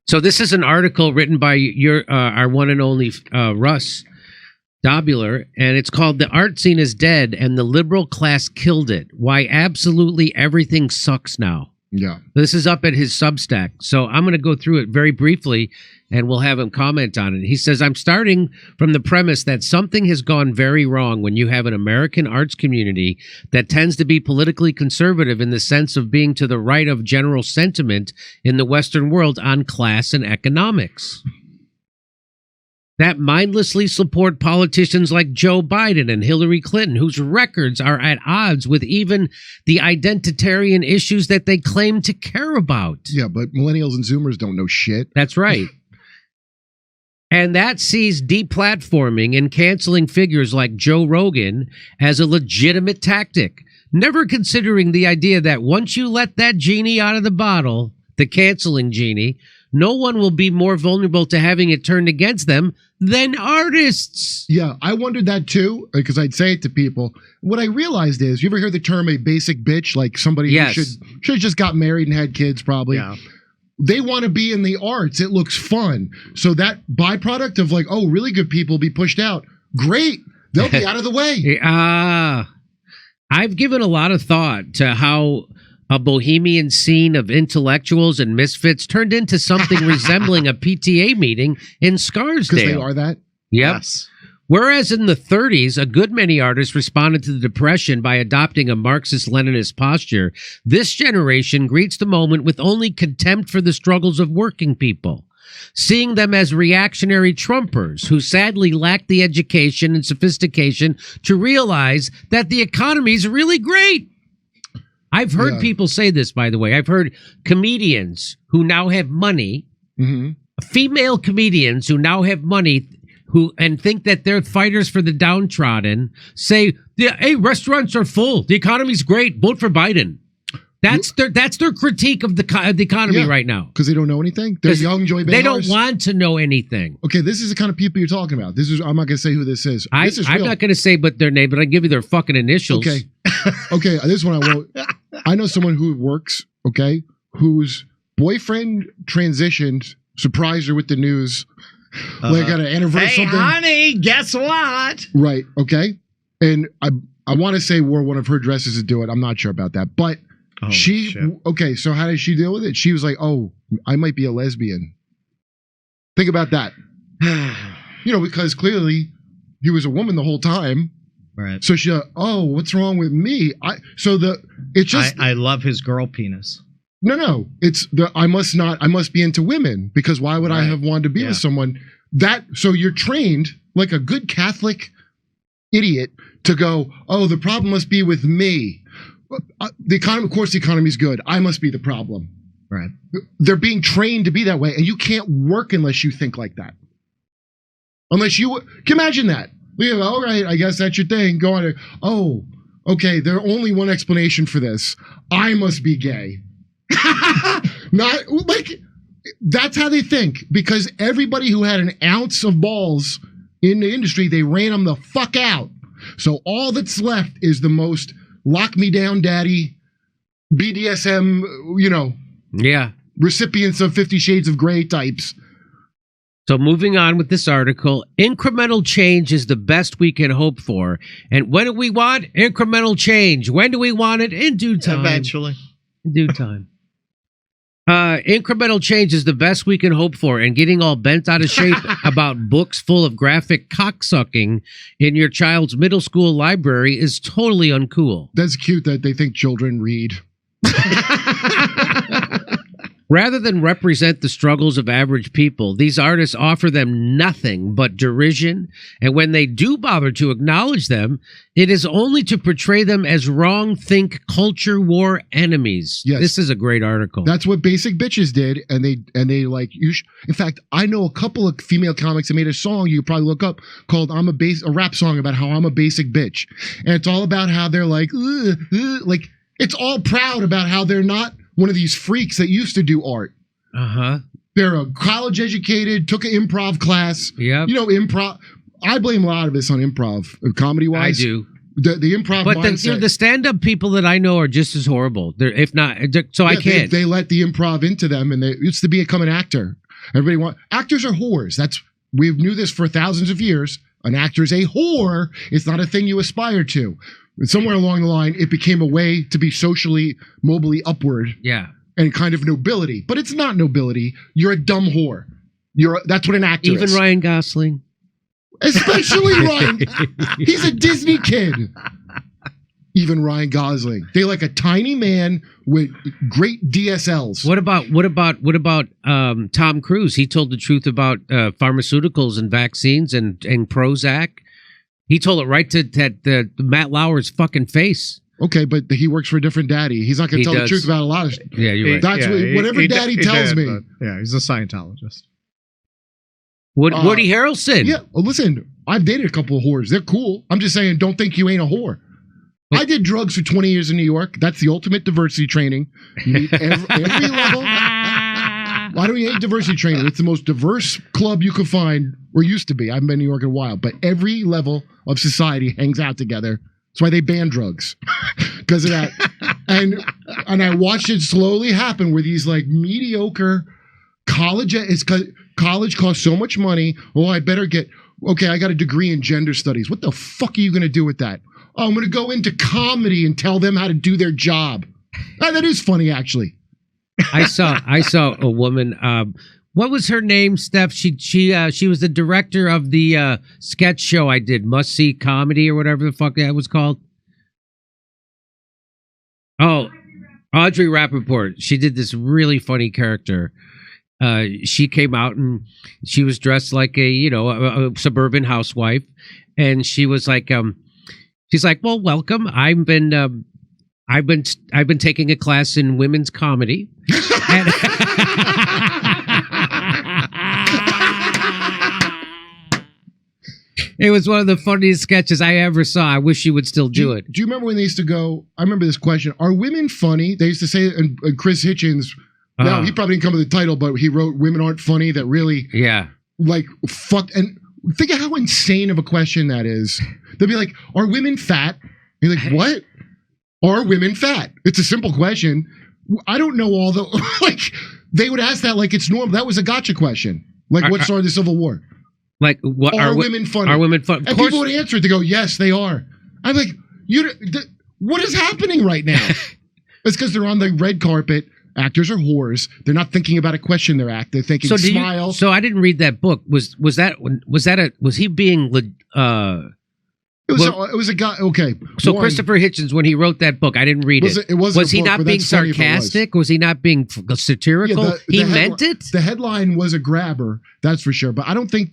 So this is an article written by our one and only Russ Dobular, and it's called "The Art Scene is Dead and the Liberal Class Killed It. Why Absolutely Everything Sucks Now." Yeah. This is up at his Substack. So I'm going to go through it very briefly, and we'll have him comment on it. He says, "I'm starting from the premise that something has gone very wrong when you have an American arts community that tends to be politically conservative in the sense of being to the right of general sentiment in the Western world on class and economics. That mindlessly support politicians like Joe Biden and Hillary Clinton, whose records are at odds with even the identitarian issues that they claim to care about." Yeah, but millennials and Zoomers don't know shit. That's right. And that sees deplatforming and canceling figures like Joe Rogan as a legitimate tactic, never considering the idea that once you let that genie out of the bottle, the canceling genie, no one will be more vulnerable to having it turned against them than artists. Yeah, I wondered that too, because I'd say it to people. What I realized is, you ever hear the term a basic bitch? Like somebody who should have just got married and had kids, probably. Yeah. They want to be in the arts. It looks fun. So that byproduct of like, oh, really good people be pushed out. Great. They'll be out of the way. I've given a lot of thought to how a bohemian scene of intellectuals and misfits turned into something resembling a PTA meeting in Scarsdale. Because they are that? Yep. Yes. Whereas in the 30s, a good many artists responded to the Depression by adopting a Marxist-Leninist posture, this generation greets the moment with only contempt for the struggles of working people, seeing them as reactionary Trumpers who sadly lack the education and sophistication to realize that the economy is really great. I've heard people say this, by the way. I've heard comedians who now have money, female comedians who now have money, and think that they're fighters for the downtrodden, say, "Hey, restaurants are full. The economy's great. Vote for Biden." That's their critique of the economy right now. Because they don't know anything. They're young Joy Behars. They don't want to know anything. Okay, this is the kind of people you're talking about. I'm not going to say who this is. I'm not going to say their name, but I give you their fucking initials. Okay. Okay, this one I won't. I know someone who works, okay, whose boyfriend transitioned, surprised her with the news, like at an anniversary. Hey, honey, guess what? Right, okay. And I want to say wore one of her dresses to do it. I'm not sure about that. But okay, so how did she deal with it? She was like, "Oh, I might be a lesbian." Think about that. You know, because clearly he was a woman the whole time. Right. So she, "Oh, what's wrong with me?" I love his girl penis. No. I must be into women, because why would I have wanted to be with someone so you're trained like a good Catholic idiot to go, "Oh, the problem must be with me." The economy is good. I must be the problem. Right. They're being trained to be that way, and you can't work unless you think like that. Unless you can imagine that. All right, I guess that's your thing. Go on. Oh, okay. There's only one explanation for this. I must be gay. Not like that's how they think, because everybody who had an ounce of balls in the industry, they ran them the fuck out. So all that's left is the most lock me down, daddy, BDSM, recipients of 50 Shades of Grey types. So moving on with this article, incremental change is the best we can hope for. And when do we want incremental change? When do we want it? In due time. Eventually. In due time. Incremental change is the best we can hope for, and getting all bent out of shape about books full of graphic cocksucking in your child's middle school library is totally uncool. That's cute that they think children read. Rather than represent the struggles of average people, these artists offer them nothing but derision, and when they do bother to acknowledge them, it is only to portray them as wrong-think culture war enemies. Yes. This is a great article. That's what Basic Bitches did, and they like in fact, I know a couple of female comics that made a song you could probably look up called a rap song about how I'm a basic bitch. And it's all about how they're like it's all proud about how they're not one of these freaks that used to do art. They're a college educated, took an improv class. Yep. Improv. I blame a lot of this on improv, comedy wise. I do. The improv but mindset. the stand-up people that I know are just as horrible. I can't. They let the improv into them, and they used to become an actor. Actors are whores. We knew this for thousands of years. An actor is a whore. It's not a thing you aspire to. Somewhere along the line, it became a way to be socially, mobily upward. Yeah. And kind of nobility. But it's not nobility. You're a dumb whore. That's what an actor is. Even Ryan Gosling. Especially Ryan. He's a Disney kid. Even Ryan Gosling. They like a tiny man with great DSLs. What about Tom Cruise? He told the truth about pharmaceuticals and vaccines and Prozac. He told it right to Matt Lauer's fucking face. Okay, but he works for a different daddy. He's not going to tell the truth about a lot of shit. Yeah, you're right. That's whatever daddy tells me. Yeah, he's a Scientologist. Woody Harrelson. Yeah, well, listen, I've dated a couple of whores. They're cool. I'm just saying, don't think you ain't a whore. I did drugs for 20 years in New York. That's the ultimate diversity training. You meet every level. Why don't you hate diversity training? It's the most diverse club you can find, or used to be. I haven't been in New York in a while, but every level of society hangs out together. That's why they ban drugs, because of that. And I watched it slowly happen where these like mediocre college costs so much money. Oh, I better I got a degree in gender studies. What the fuck are you going to do with that? Oh, I'm going to go into comedy and tell them how to do their job. Oh, that is funny, actually. I saw a woman. What was her name, Steph? She was the director of the sketch show I did, Must See Comedy or whatever the fuck that was called. Oh, Audrey Rappaport. She did this really funny character. She came out and she was dressed like a suburban housewife, and she was like, she's like, well, welcome. I've been taking a class in women's comedy. And it was one of the funniest sketches I ever saw. I wish she would still do it. Do you remember when they used to go? I remember this question: are women funny? They used to say, and Chris Hitchens. Now he probably didn't come with the title, but he wrote "Women Aren't Funny." That really, like fuck. And think of how insane of a question that is. They'll be like, "Are women fat?" And you're like, "What? Are women fat?" It's a simple question. I don't know all the like. They would ask that like it's normal. That was a gotcha question. Like, what started the Civil War? Like, what are women funny? Are women funny? And people would answer it. They go, "Yes, they are." I'm like, what is happening right now? It's because they're on the red carpet. Actors are whores. They're not thinking about a question they're acting. They're thinking smile. So I didn't read that book. Was he being It was a guy. Okay. So Christopher Hitchens, when he wrote that book, I didn't read it. Was he not being sarcastic? Was he not being satirical? Yeah, he meant it. The headline was a grabber, that's for sure. But I don't think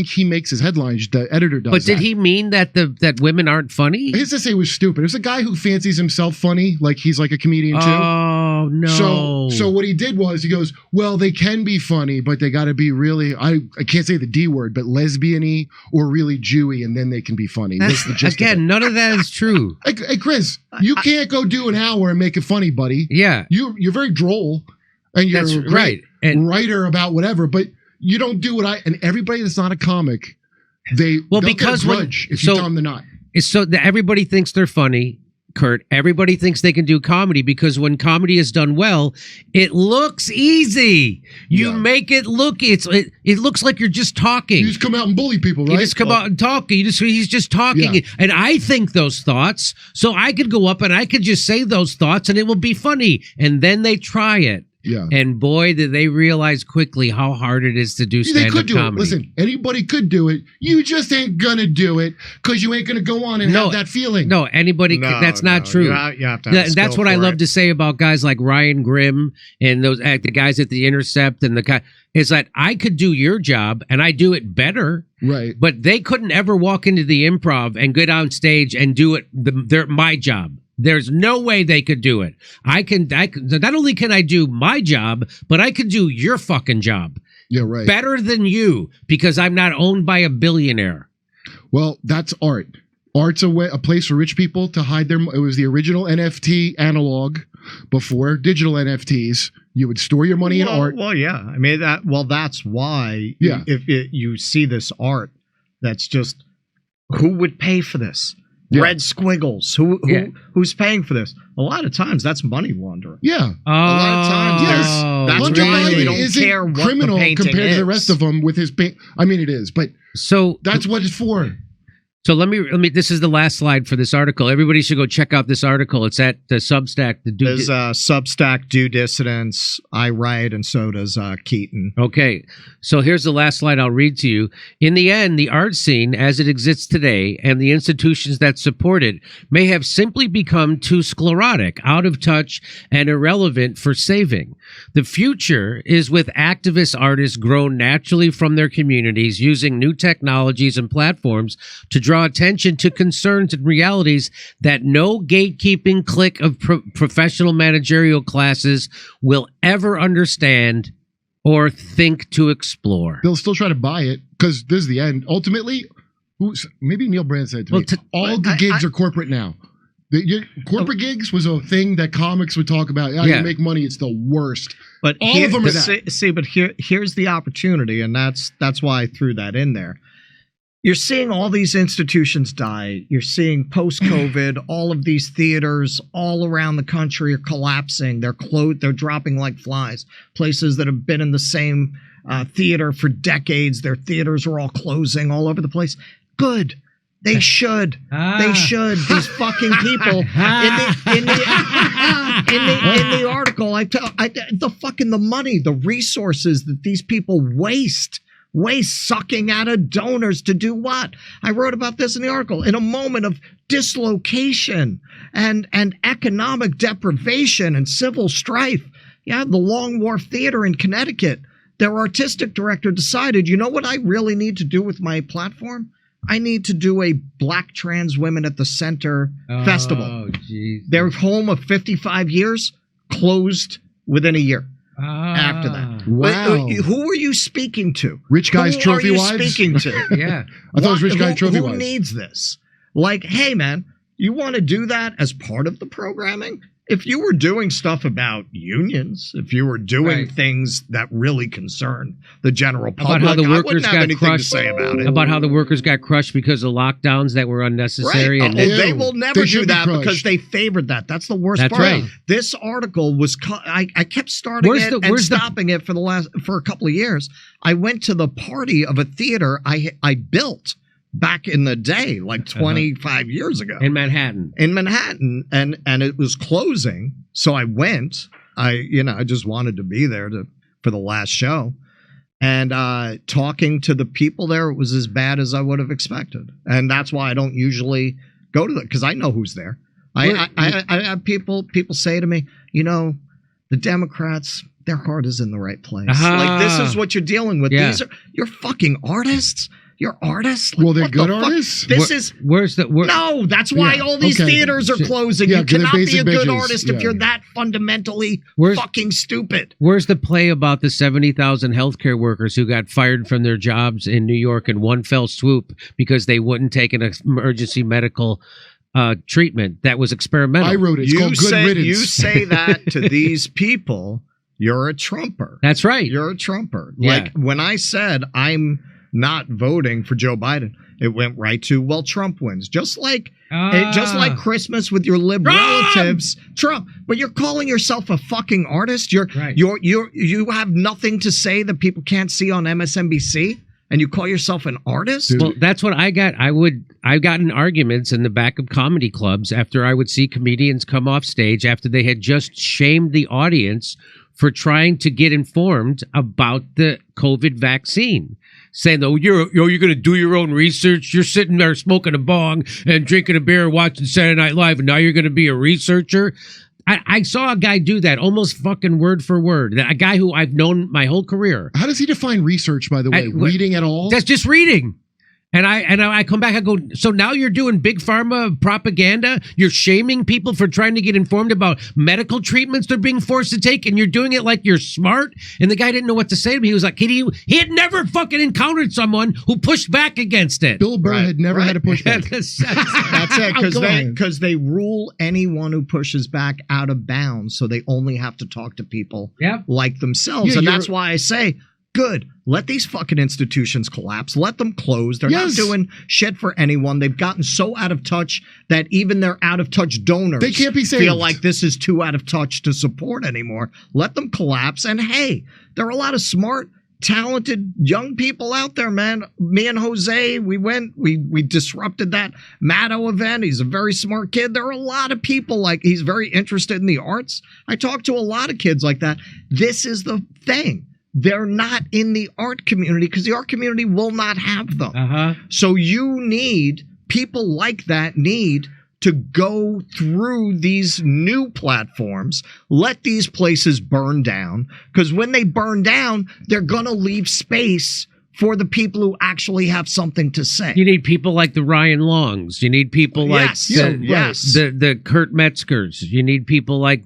he makes his headlines. The editor does. But did he mean that women aren't funny? His essay was stupid. It was a guy who fancies himself funny, like he's like a comedian too. Oh no. So what he did was he goes, well, they can be funny, but they got to be really, I can't say the D word, but lesbian-y or really Jewy, and then they can be funny. Again, none of that is true. Hey, Chris, you can't go do an hour and make it funny, buddy. Yeah. You're very droll, and you're a great writer about whatever, but you don't do what and everybody that's not a comic, they'll get a grudge if you tell them they're not. It's so that everybody thinks they're funny, Kurt. Everybody thinks they can do comedy because when comedy is done well, it looks easy. You make it look, it looks like you're just talking. You just come out and bully people, right? You just come out and talk. He's just talking. Yeah. And I think those thoughts, so I could go up and I could just say those thoughts and it will be funny. And then they try it. Yeah. And boy, did they realize quickly how hard it is to do stand-up comedy. Listen, anybody could do it. You just ain't gonna do it because you ain't gonna go on and have that feeling. No, anybody could. That's not true. You have to have that's what I love to say about guys like Ryan Grimm and those the guys at The Intercept and the guy. Is that I could do your job and I do it better. Right. But they couldn't ever walk into the improv and get on stage and do it my job. There's no way they could do it. I can not only can I do my job, but I can do your fucking job. Yeah, right. Better than you because I'm not owned by a billionaire. Well, that's art. Art's a place for rich people to hide their. It was the original NFT analog before digital NFTs. You would store your money in art. Well, yeah. I mean that's why. Yeah. If you see this art, that's just who would pay for this. Yeah. red squiggles. Who's paying for this? A lot of times that's money laundering. Yeah. A lot of times Yes. that's Hunter why they Biden don't isn't care what criminal the painting compared is. to the rest of them with his paint. I mean, it is, but So that's what it's for. So let me. This is the last slide for this article. Everybody should go check out this article. It's at the Substack. There's Substack, Do Dissidents. I write, and so does Keaton. Okay, so here's the last slide I'll read to you. In the end, the art scene as it exists today and the institutions that support it may have simply become too sclerotic, out of touch, and irrelevant for saving. The future is with activist artists grown naturally from their communities using new technologies and platforms to draw attention to concerns and realities that no gatekeeping clique of professional managerial classes will ever understand or think to explore. They'll still try to buy it because this is the end. Ultimately, maybe Neil Brand said it to me, all the gigs are corporate now. Corporate gigs was a thing that comics would talk about. Yeah, you make money. It's the worst. But all of them are that. See, but here's the opportunity, and that's why I threw that in there. You're seeing all these institutions die. You're seeing post-COVID, all of these theaters all around the country are collapsing. They're dropping like flies. Places that have been in the same theater for decades, their theaters are all closing all over the place. Good. They should. They should. These fucking people in the article, the fucking the money, the resources that these people waste sucking out of donors to do what? I wrote about this in the article. In a moment of dislocation and economic deprivation and civil strife, the Long Wharf Theater in Connecticut, their artistic director decided, you know what I really need to do with my platform? I need to do a Black Trans Women at the Center festival. Geez. Their home of 55 years closed within a year. After that. Wow. Who are you speaking to? Rich guys, trophy wives? wives? Who are you speaking to? Yeah. I thought it was rich guy trophy wives. Who needs this? Like, hey, man, you want to do that as part of the programming? If you were doing stuff about unions, if you were doing things that really concern the general public, about how the workers I wouldn't have got anything crushed, to say about it. About how the workers got crushed because of lockdowns that were unnecessary. Right. And They will never do that crushed. because they favored that. That's the worst That's part. right. This article was, I kept starting and stopping it for a couple of years. I went to the party of a theater I built back in the day, like 25 years ago. in Manhattan. And it was closing. So I went. I just wanted to be there for the last show. And talking to the people there, it was as bad as I would have expected. And that's why I don't usually go to because I know who's there. I have people say to me, the Democrats, their heart is in the right place. Like, this is what you're dealing with. Yeah. You're fucking artists. You're artists. Like, Well, they're what good the fuck? artists? No, that's why all these theaters are closing. Yeah, you cannot be a good bitches. artist if you're that fundamentally fucking stupid. Where's the play about the 70,000 healthcare workers who got fired from their jobs in New York in one fell swoop because they wouldn't take an emergency medical treatment that was experimental? I wrote it. It's called Good Riddance. You say that to these people, you're a Trumper. That's right. You're a Trumper. Yeah. Like, when I said I'm not voting for Joe Biden, it went right to, well, Trump wins. Just like Christmas with your liberal relatives, Trump. But you're calling yourself a fucking artist. You have nothing to say that people can't see on MSNBC, and you call yourself an artist? Well, that's what I got. I've gotten arguments in the back of comedy clubs after I would see comedians come off stage after they had just shamed the audience for trying to get informed about the COVID vaccine. Saying, though, you're going to do your own research. You're sitting there smoking a bong and drinking a beer, watching Saturday Night Live, and now you're going to be a researcher. I saw a guy do that almost fucking word for word. A guy who I've known my whole career. How does he define research, by the way? Reading at all? That's just reading. And I come back, I go, so now you're doing big pharma propaganda? You're shaming people for trying to get informed about medical treatments they're being forced to take, and you're doing it like you're smart? And the guy didn't know what to say to me. He was like, he had never fucking encountered someone who pushed back against it. Bill Burr had never had to push back. That's it, because they rule anyone who pushes back out of bounds, so they only have to talk to people like themselves. And that's why I say, Good. Let these fucking institutions collapse. Let them close. They're Yes. not doing shit for anyone. They've gotten so out of touch that even their out-of-touch donors They can't be saved. feel like this is too out of touch to support anymore. Let them collapse. And hey, there are a lot of smart, talented young people out there, man. Me and Jose, we disrupted that Matto event. He's a very smart kid. There are a lot of people like, he's very interested in the arts. I talk to a lot of kids like that. This is the thing. They're not in the art community because the art community will not have them. So you need, people like that need to go through these new platforms, let these places burn down, because when they burn down, they're going to leave space for the people who actually have something to say. You need people like the Ryan Longs. You need people like the Kurt Metzgers. You need people like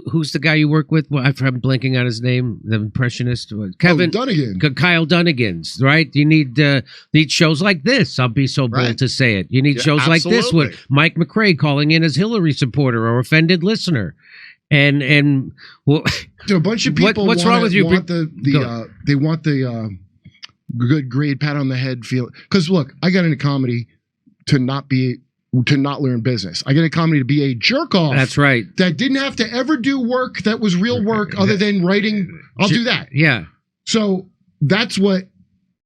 who's the guy you work with? Well, I'm blanking on his name. The impressionist, Kevin Dunnigan. Kyle Dunnigan's, right? You need shows like this. I'll be so bold to say it. You need shows like this with Mike McRae calling in as Hillary supporter or offended listener, and well, so a bunch of people. What's wrong with you? They want the good grade, pat on the head feel. Because look, I got into comedy to not learn business. I got into comedy to be a jerk off. That's right. That didn't have to ever do work that was real work other than writing. I'll do that. Yeah. So that's what,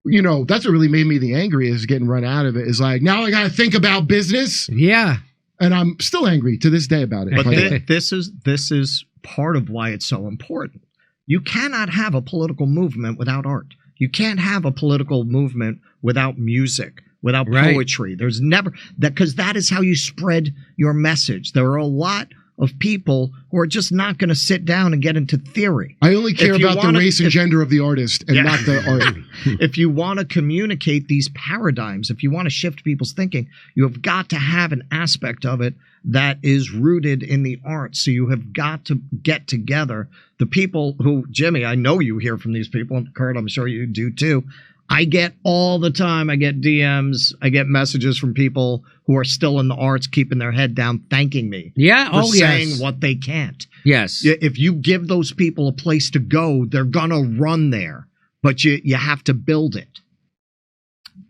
that's what really made me the angriest, getting run out of it. Is like, now I got to think about business. Yeah. And I'm still angry to this day about it. But this is part of why it's so important. You cannot have a political movement without art. You can't have a political movement without music, without poetry. There's never that, because that is how you spread your message. There are a lot of people who are just not going to sit down and get into theory. I only care about the race and gender of the artist and not the art. If you want to communicate these paradigms, if you want to shift people's thinking, you have got to have an aspect of it that is rooted in the arts. So you have got to get together the people who, Jimmy, I know you hear from these people, and Kurt, I'm sure you do too. I get all the time, I get DMs, I get messages from people who are still in the arts, keeping their head down, thanking me for saying what they can't. Yes. If you give those people a place to go, they're going to run there, but you have to build it.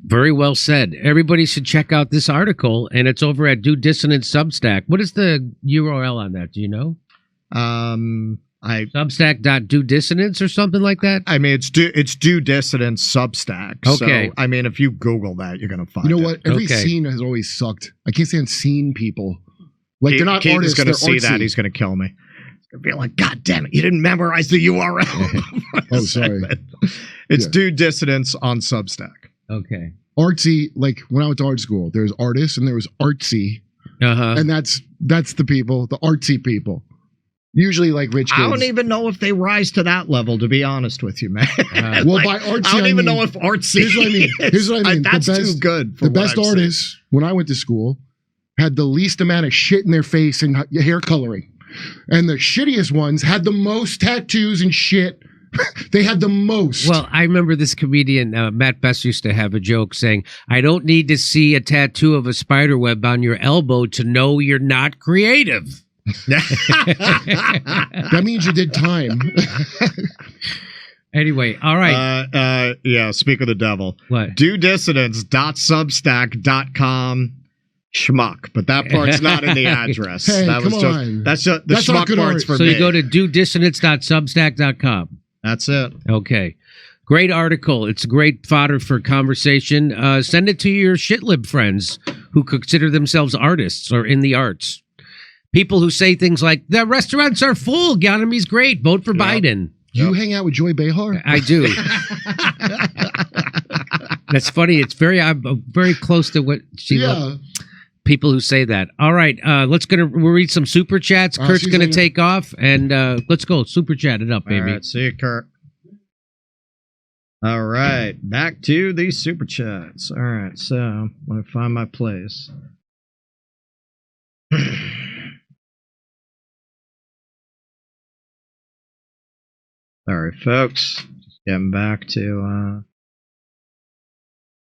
Very well said. Everybody should check out this article, and it's over at Do Dissonance Substack. What is the URL on that? Do you know? Substack.DoDissonance or something like that? I mean, it's Do Dissonance Substack. Okay. So, I mean, if you Google that, you're going to find it. You know what? Every scene has always sucked. I can't stand scene people. Like, they're not Keith artists, is going to see that. He's going to kill me. He's going to be like, God damn it, you didn't memorize the URL. Oh, sorry. It's Do Dissonance on Substack. Okay. Artsy, like when I went to art school, there's artists and there was artsy. And that's the people, the artsy people. Usually like rich kids. I don't even know if they rise to that level, to be honest with you, man. Well, by artsy, I don't even know if artsy Here's what I mean. That's too good for the best artists, when I went to school, had the least amount of shit in their face and hair coloring. And the shittiest ones had the most tattoos and shit. They had the most. Well, I remember this comedian, Matt Best, used to have a joke saying, I don't need to see a tattoo of a spider web on your elbow to know you're not creative. That means you did time. Anyway, all right. Yeah, speak of the devil. What? DoDissonance.substack.com schmuck, but that part's not in the address. Hey, that was on. That's the schmuck part's for so me. You go to DoDissonance.substack.com. That's it. Okay. Great article. It's great fodder for conversation. Send it to your shitlib friends who consider themselves artists or in the arts. People who say things like, the restaurants are full, economy's great, vote for Biden. You hang out with Joy Behar? I do. That's funny. It's I'm very close to what she loves. People who say that. All right, we'll read some super chats. Kurt's gonna take off, and let's go super chat it up, baby. All right, see you, Kurt. All right, back to the super chats. All right, so let me find my place. Sorry, folks. Just getting back to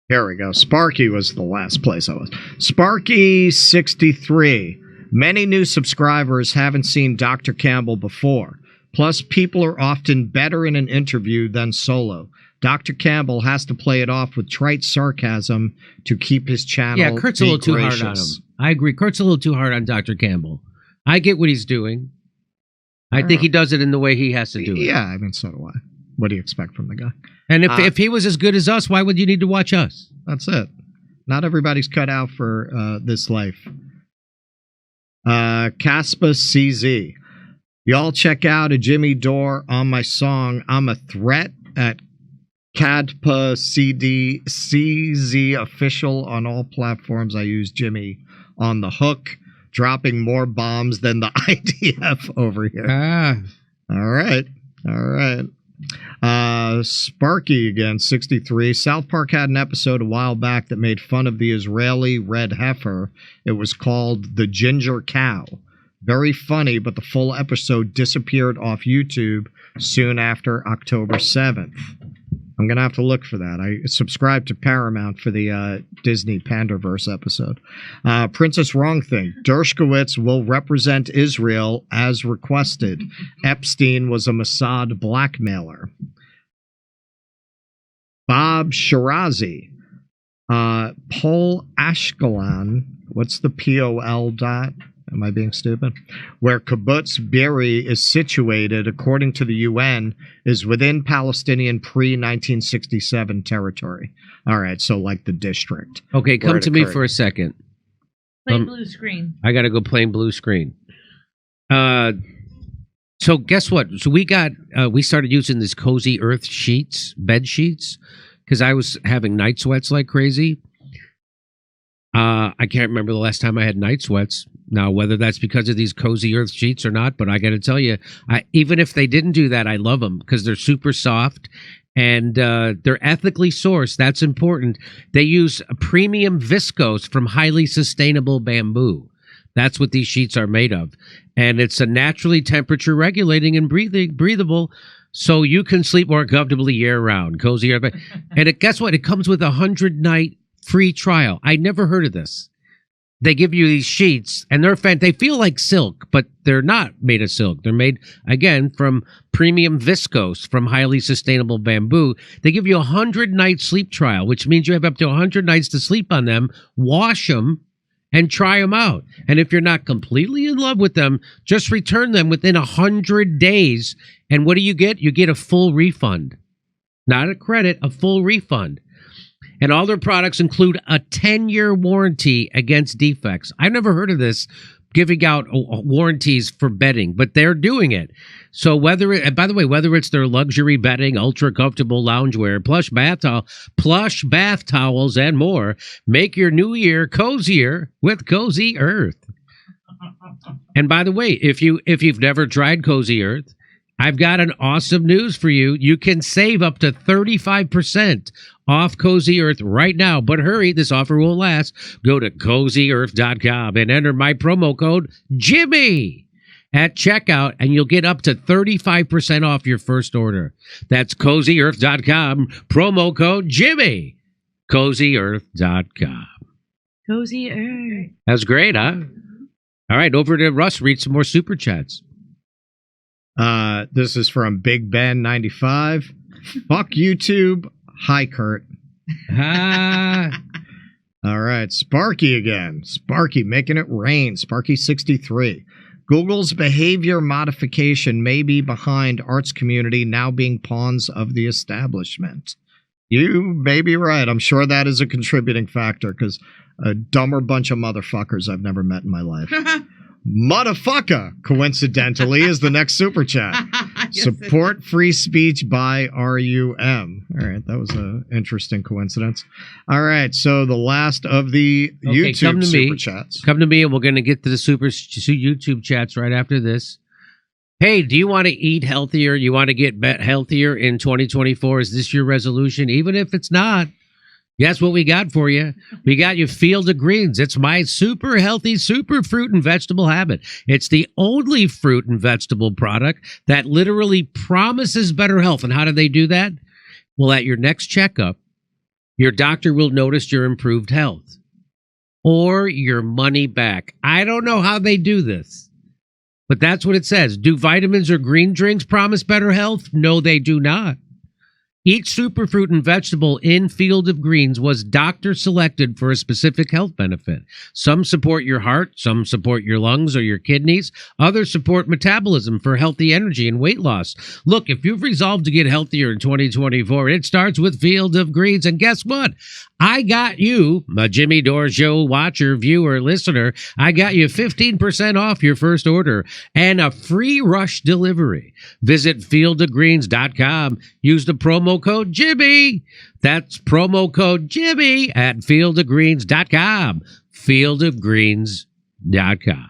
here we go. Sparky was the last place I was. Sparky63. Many new subscribers haven't seen Dr. Campbell before, Plus, people are often better in an interview than solo. Dr. Campbell has to play it off with trite sarcasm to keep his channel. Yeah, Kurt's a little too hard on him. I agree. Kurt's a little too hard on Dr. Campbell. I get what he's doing. I think he does it in the way he has to do it. Yeah, I mean, so do I. What do you expect from the guy? And if he was as good as us, why would you need to watch us? That's it. Not everybody's cut out for this life. Caspa CZ. Y'all check out a Jimmy Dore on my song I'm a Threat at Cadpa CD CZ official on all platforms. I use Jimmy on the hook, dropping more bombs than the IDF over here. All right. Sparky again, 63. South Park had an episode a while back that made fun of the Israeli red heifer. It was called The Ginger Cow. Very funny, but the full episode disappeared off YouTube soon after October 7th. I'm going to have to look for that. I subscribed to Paramount for the Disney Panderverse episode. Princess Wrong Thing. Dershowitz will represent Israel as requested. Epstein was a Mossad blackmailer. Bob Shirazi. Pol Ashkelon. What's the POL dot? Am I being stupid? Where Kibbutz Be'eri is situated, according to the UN, is within Palestinian pre-1967 territory. All right, so like the district. Okay, come to me for a second. Plain blue screen. I got to go plain blue screen. So guess what? So we started using this Cozy Earth sheets, bed sheets, because I was having night sweats like crazy. I can't remember the last time I had night sweats. Now, whether that's because of these Cozy Earth sheets or not, but I got to tell you, even if they didn't do that, I love them because they're super soft and they're ethically sourced. That's important. They use a premium viscose from highly sustainable bamboo. That's what these sheets are made of. And it's a naturally temperature regulating and breathable, so you can sleep more comfortably year-round. Cozy Earth. And guess what? It comes with a 100-night free trial. I never heard of this. They give you these sheets, and they feel like silk, but they're not made of silk. They're made, again, from premium viscose from highly sustainable bamboo. They give you a 100-night sleep trial, which means you have up to 100 nights to sleep on them, wash them, and try them out. And if you're not completely in love with them, just return them within 100 days. And what do you get? You get a full refund. Not a credit, a full refund. And all their products include a 10-year warranty against defects. I've never heard of this, giving out warranties for bedding, but they're doing it. So by the way, whether it's their luxury bedding, ultra comfortable loungewear, plush bath towels, and more, make your new year cozier with Cozy Earth. And by the way, if you've never tried Cozy Earth, I've got an awesome news for you. You can save up to 35% off Cozy Earth right now. But hurry, this offer will last. Go to CozyEarth.com and enter my promo code Jimmy at checkout, and you'll get up to 35% off your first order. That's CozyEarth.com, promo code Jimmy. CozyEarth.com. Cozy Earth. That was great, huh? All right, over to Russ. Read some more super chats. This is from Big Ben 95. Fuck YouTube. Hi, Kurt. All right, Sparky again. Sparky making it rain. Sparky 63. Google's behavior modification may be behind arts community now being pawns of the establishment. You may be right. I'm sure that is a contributing factor because a dumber bunch of motherfuckers I've never met in my life. Motherfucker, coincidentally, is the next super chat. Yes, support free speech by RUM. All right, that was an interesting coincidence. All right, so the last of the YouTube super chats. Come to me, and we're going to get to the YouTube chats right after this. Hey, do you want to eat healthier? You want to get healthier in 2024? Is this your resolution? Even if it's not, guess what we got for you? We got you Field of Greens. It's my super healthy, super fruit and vegetable habit. It's the only fruit and vegetable product that literally promises better health. And how do they do that? Well, at your next checkup, your doctor will notice your improved health or your money back. I don't know how they do this, But that's what it says. Do vitamins or green drinks promise better health? No, they do not. Each superfruit and vegetable in Field of Greens was doctor selected for a specific health benefit. Some support your heart, some support your lungs or your kidneys, others support metabolism for healthy energy and weight loss. Look, if you've resolved to get healthier in 2024, it starts with Field of Greens. And guess what? I got you, a Jimmy Dore Show watcher, viewer, listener, I got you 15% off your first order and a free rush delivery. Visit fieldofgreens.com. Use the promo code Jimmy. That's promo code Jimmy at fieldofgreens.com. Fieldofgreens.com.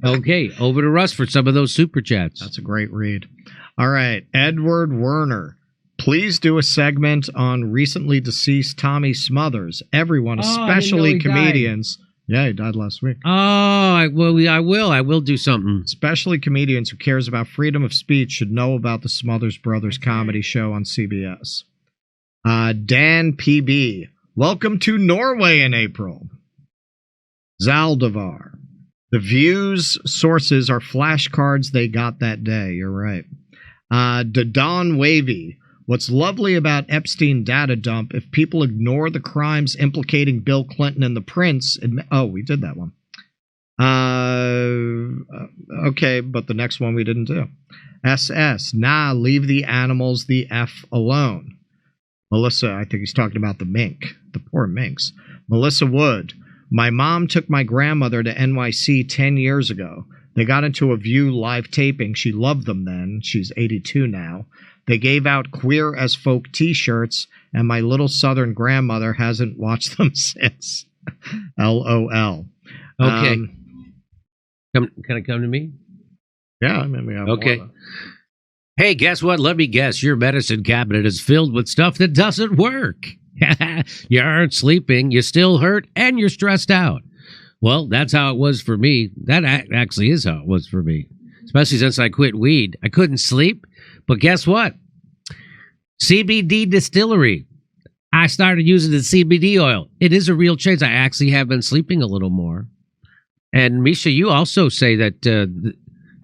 Okay, over to Russ for some of those super chats. That's a great read. All right, Edward Werner. Please do a segment on recently deceased Tommy Smothers. Everyone, especially comedians. Yeah, he died last week. Oh, I will do something. Especially comedians who cares about freedom of speech should know about the Smothers Brothers comedy show on CBS. Dan PB. Welcome to Norway in April. Zaldivar. The View's sources are flashcards they got that day. You're right. Don Wavy. What's lovely about Epstein data dump, if people ignore the crimes implicating Bill Clinton and the prince... we did that one. Okay, but the next one we didn't do. SS. Nah, leave the animals the F alone. Melissa, I think he's talking about the mink. The poor minks. Melissa Wood. My mom took my grandmother to NYC 10 years ago. They got into a View live taping. She loved them then. She's 82 now. They gave out Queer as Folk t-shirts, and my little southern grandmother hasn't watched them since. LOL. Okay. Can it come to me? Yeah, maybe I have okay. more. Hey, guess what? Let me guess. Your medicine cabinet is filled with stuff that doesn't work. You aren't sleeping, you still hurt, and you're stressed out. Well, that's how it was for me. That actually is how it was for me, especially since I quit weed. I couldn't sleep, but guess what? CBD Distillery. I started using the CBD oil. It is a real change. I actually have been sleeping a little more. And Misha, you also say that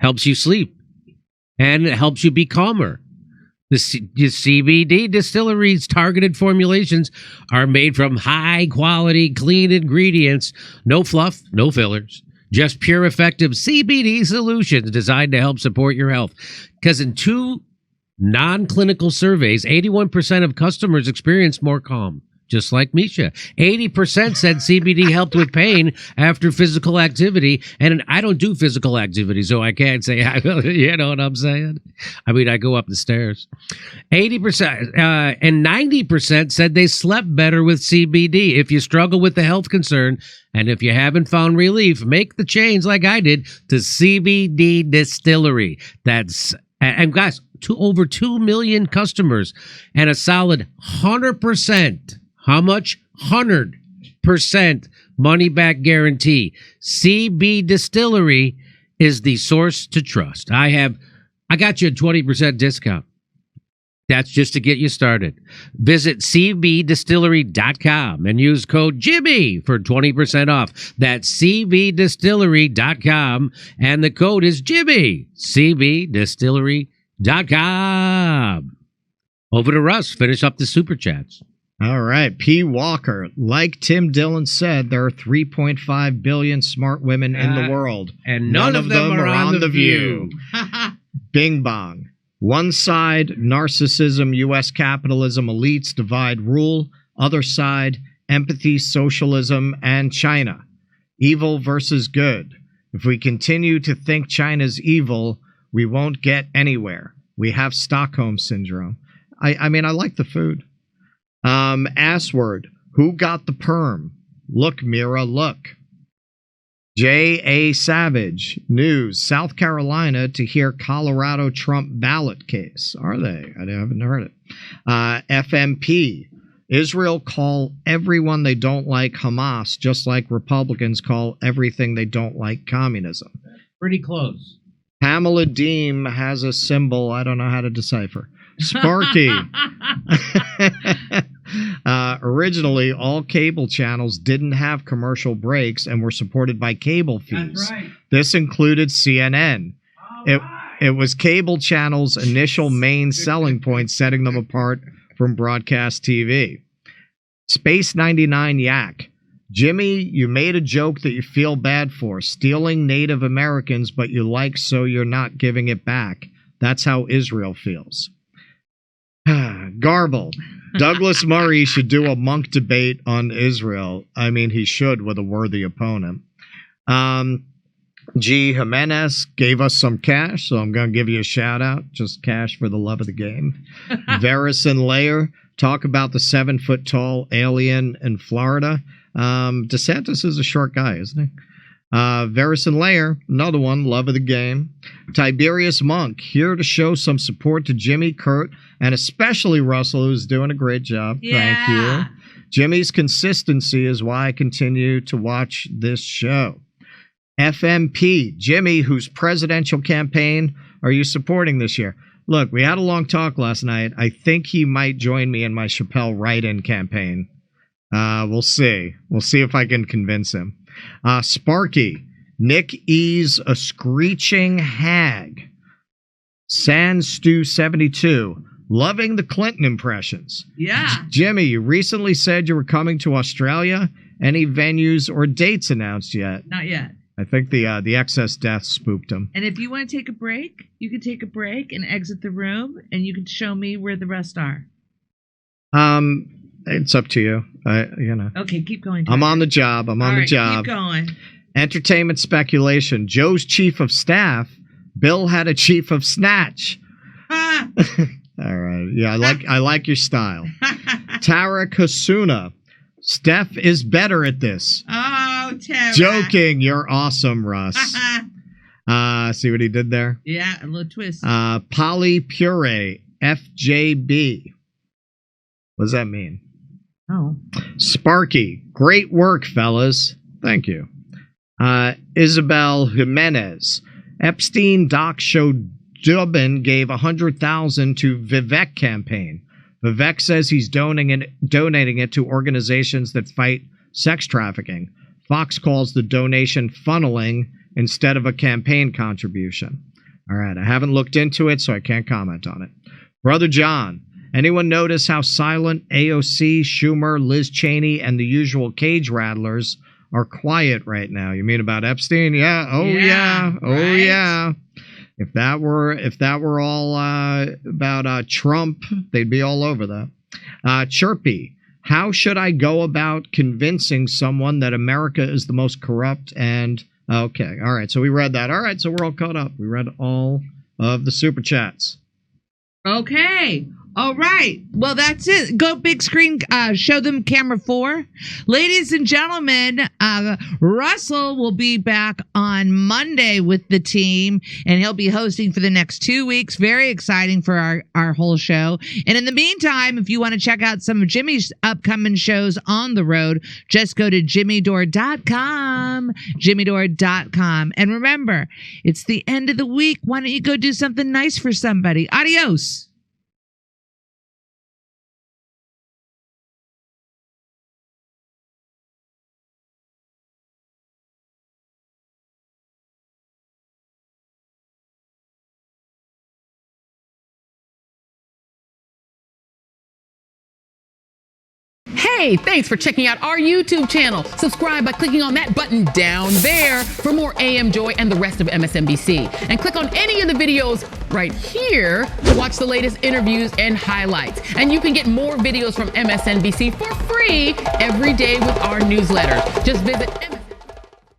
helps you sleep and it helps you be calmer. The CBD Distillery's targeted formulations are made from high-quality, clean ingredients. No fluff, no fillers. Just pure, effective CBD solutions designed to help support your health. Because in 2 non-clinical surveys, 81% of customers experienced more calm. Just like Misha. 80% said CBD helped with pain after physical activity. And I don't do physical activity, so I can't say, you know what I'm saying? I mean, I go up the stairs. 80% and 90% said they slept better with CBD. If you struggle with the health concern, and if you haven't found relief, make the change like I did to CBD Distillery. And guys, over 2 million customers and a solid 100%. How much? 100% money back guarantee. CB Distillery is the source to trust. I got you a 20% discount. That's just to get you started. Visit cbdistillery.com and use code Jimmy for 20% off. That's cbdistillery.com and the code is Jimmy. cbdistillery.com. Over to Russ. Finish up the super chats. All right. P. Walker. Like Tim Dillon said, there are 3.5 billion smart women in the world. And none of them are on The View. Bing bong. One side, narcissism, U.S. capitalism, elites divide rule. Other side, empathy, socialism, and China. Evil versus good. If we continue to think China's evil, we won't get anywhere. We have Stockholm Syndrome. I mean, I like the food. Assword. Who got the perm? Look, Mira, look. J.A. Savage. News. South Carolina to hear Colorado Trump ballot case. Are they? I haven't heard it. FMP. Israel call everyone they don't like Hamas, just like Republicans call everything they don't like communism. Pretty close. Pamela Deem has a symbol I don't know how to decipher. Sparky. Originally, all cable channels didn't have commercial breaks and were supported by cable fees. That's right. This included CNN. It was cable channels' initial main selling point, setting them apart from broadcast TV. Space 99 Yak. Jimmy, you made a joke that you feel bad for, stealing Native Americans, but you like so you're not giving it back. That's how Israel feels. Garble. Douglas Murray should do a monk debate on Israel. I mean, he should with a worthy opponent. G. Jimenez gave us some cash, so I'm going to give you a shout out. Just cash for the love of the game. Verison Layer, talk about the 7-foot-tall alien in Florida. DeSantis is a short guy, isn't he? Verison Layer, another one, love of the game. Tiberius Monk, here to show some support to Jimmy, Kurt, and especially Russell, who's doing a great job. Thank you. Jimmy's consistency is why I continue to watch this show. FMP, Jimmy, whose presidential campaign are you supporting this year? Look, we had a long talk last night. I think he might join me in my Chappelle write-in campaign. We'll see. We'll see if I can convince him. Sparky, Nick E's a screeching hag. Sandstew72, loving the Clinton impressions. Yeah. Jimmy, you recently said you were coming to Australia. Any venues or dates announced yet? Not yet. I think the excess death spooked him. And if you want to take a break, you can take a break and exit the room, and you can show me where the rest are. It's up to you. Okay, keep going. I'm on the job. I'm on the job. Keep going. Entertainment speculation. Joe's chief of staff. Bill had a chief of snatch. Ah. All right. Yeah, I like your style. Tara Kasuna. Steph is better at this. Oh, Tara. Joking. You're awesome, Russ. See what he did there? Yeah, a little twist. Poly Puree. FJB. What does that mean? Oh. Sparky. Great work, fellas. Thank you. Isabel Jimenez. Epstein doc showed Dubin gave $100,000 to Vivek campaign. Vivek says he's donating it to organizations that fight sex trafficking. Fox calls the donation funneling instead of a campaign contribution. All right, I haven't looked into it, so I can't comment on it. Brother John, anyone notice how silent AOC, Schumer, Liz Cheney, and the usual cage rattlers are quiet right now? You mean about Epstein? Yeah. Oh yeah. Oh right. yeah. If that were all about Trump, they'd be all over that. Chirpy, how should I go about convincing someone that America is the most corrupt and... Okay, all right, so we read that. All right, so we're all caught up. We read all of the super chats. Okay. All right. Well, that's it. Go big screen. Show them camera 4. Ladies and gentlemen, Russell will be back on Monday with the team, and he'll be hosting for the next 2 weeks. Very exciting for our whole show. And in the meantime, if you want to check out some of Jimmy's upcoming shows on the road, just go to jimmydore.com. jimmydore.com. And remember, it's the end of the week. Why don't you go do something nice for somebody? Adios. Hey, thanks for checking out our YouTube channel. Subscribe by clicking on that button down there for more AM Joy and the rest of MSNBC. And click on any of the videos right here to watch the latest interviews and highlights. And you can get more videos from MSNBC for free every day with our newsletter. Just visit